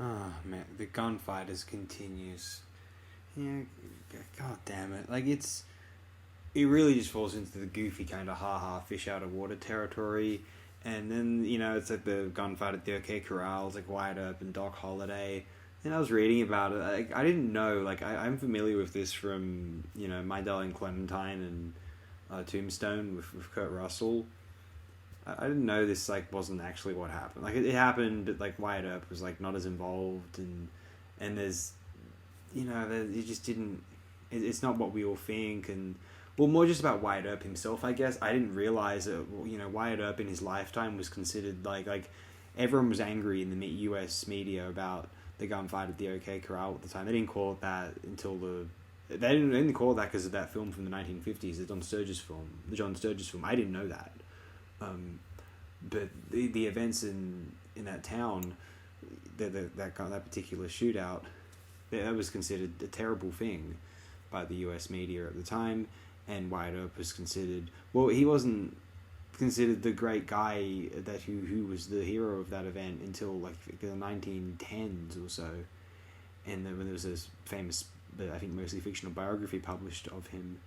Oh man, the Gunfighters continues. Yeah, god damn it. Like it really just falls into the goofy kind of ha fish out of water territory. And then, it's like the gunfight at the OK Corral, it's like Wyatt Earp and Doc Holliday. And I was reading about it. I didn't know, I'm familiar with this from, My Darling Clementine and Tombstone with Kurt Russell. I didn't know this, wasn't actually what happened. It happened, but, Wyatt Earp was, not as involved. And there's, it just didn't... It's not what we all think, and... Well, more just about Wyatt Earp himself, I guess. I didn't realise that, Wyatt Earp in his lifetime was considered, everyone was angry in the US media about the gunfight at the OK Corral at the time. They didn't call it that until They didn't call it that because of that film from the 1950s, the John Sturges film. I didn't know that. But the events in that town, that particular shootout, that was considered a terrible thing by the US media at the time. And Wyatt Earp was considered... Well, he wasn't considered the great guy who was the hero of that event until, the 1910s or so. And then when there was this famous, but I think mostly fictional biography published of him.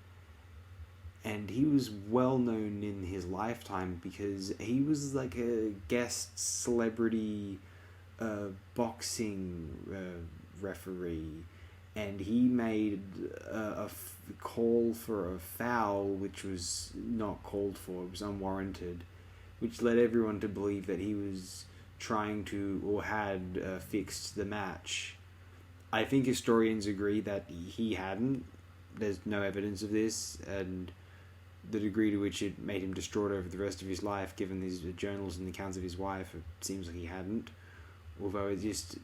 And he was well known in his lifetime because he was a guest celebrity boxing referee. And he made a call for a foul which was not called for. It was unwarranted, which led everyone to believe that he was trying to, or had fixed the match. I think historians agree that he hadn't. There's no evidence of this, and the degree to which it made him distraught over the rest of his life, given these journals and the accounts of his wife, it seems like he hadn't. Although it just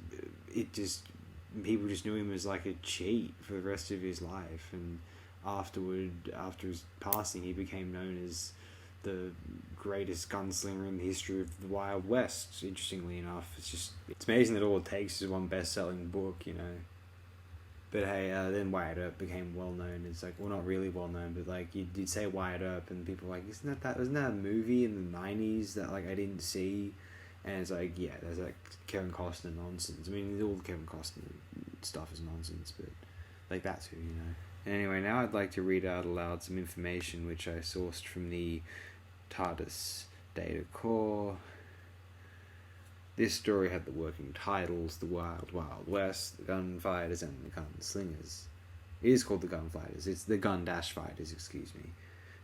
people just knew him as a cheat for the rest of his life, and after his passing, he became known as the greatest gunslinger in the history of the Wild West. Interestingly enough, it's amazing that all it takes is one best-selling book, But hey, then Wyatt Earp became well known. It's not really well known, but you'd say Wyatt Earp, and people were wasn't that a movie in the 90s that I didn't see? And it's yeah, there's Kevin Costner nonsense. I mean, all the Kevin Costner stuff is nonsense, but that too, Anyway, now I'd like to read out aloud some information which I sourced from the TARDIS Data Core. This story had the working titles: The Wild Wild West, The Gunfighters, and The Gunslingers. It is called The Gunfighters. It's The Gun-Fighters, excuse me.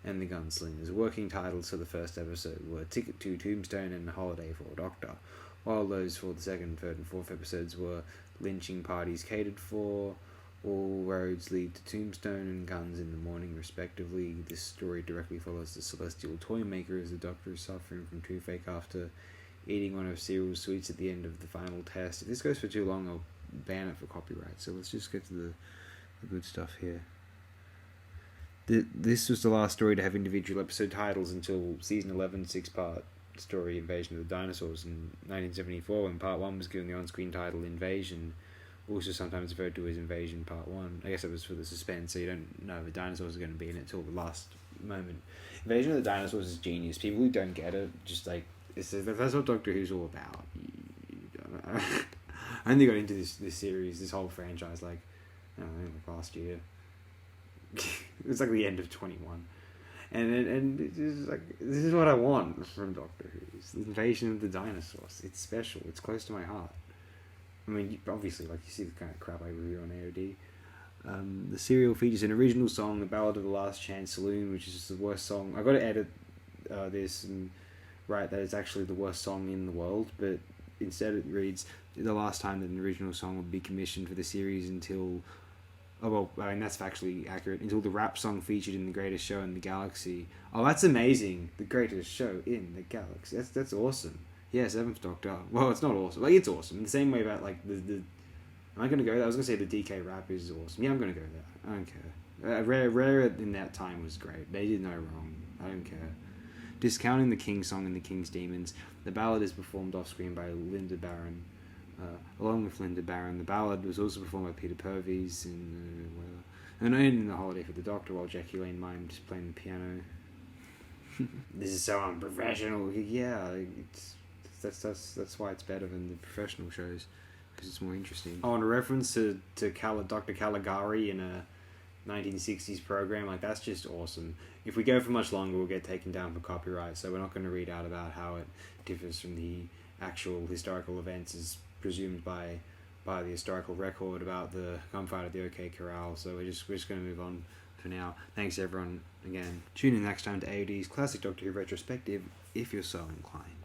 And The Gunslingers. Working titles for the first episode were Ticket to Tombstone and Holiday for a Doctor, while those for the second, third, and fourth episodes were Lynching Parties Catered For, All Roads Lead to Tombstone, and Guns in the Morning, respectively. This story directly follows the celestial toy maker as the Doctor is suffering from toothache after eating one of Cyril's sweets at the end of the final test. If this goes for too long, I'll ban it for copyright, so let's just get to the good stuff here. This was the last story to have individual episode titles until Season 11, six-part story Invasion of the Dinosaurs in 1974, when Part 1 was given the on-screen title Invasion, also sometimes referred to as Invasion Part 1. I guess it was for the suspense, so you don't know if the dinosaurs are going to be in it till the last moment. Invasion of the Dinosaurs is genius. People who don't get it, just that's what Doctor Who's all about. I only got into this series, this whole franchise, last year. It was the end of 21, and it's just this is what I want from Doctor Who. It's the Invasion of the Dinosaurs. It's special. It's close to my heart. I mean, obviously, you see the kind of crap I review on AOD. The serial features an original song, The Ballad of the Last Chance Saloon, which is just the worst song. I got to edit this and write that it's actually the worst song in the world, but instead it reads, the last time that an original song would be commissioned for the series until... Oh, well, I mean, that's factually accurate. Until the rap song featured in The Greatest Show in the Galaxy. Oh, that's amazing. The Greatest Show in the Galaxy. That's awesome. Yeah, Seventh Doctor. Well, it's not awesome. It's awesome. In the same way about, the... Am I going to go there? I was going to say the DK rap is awesome. Yeah, I'm going to go there. I don't care. Rare in that time was great. They did no wrong. I don't care. Discounting the King song and the King's Demons, the ballad is performed off-screen by Linda Barron. Along with Linda Barron, the ballad was also performed by Peter Purves in The Holiday for the Doctor, while Jackie Lane mimed playing the piano. This is so unprofessional. Yeah, that's why it's better than the professional shows. because it's more interesting. Oh, and a reference to Dr. Caligari in a 1960s program, like, that's just awesome. If we go for much longer, we'll get taken down for copyright, so we're not going to read out about how it differs from the actual historical events as presumed by the historical record about the gunfight at the OK Corral. So we're just going to move on for now. Thanks everyone again. Tune in next time to AOD's Classic Doctor Who Retrospective if you're so inclined.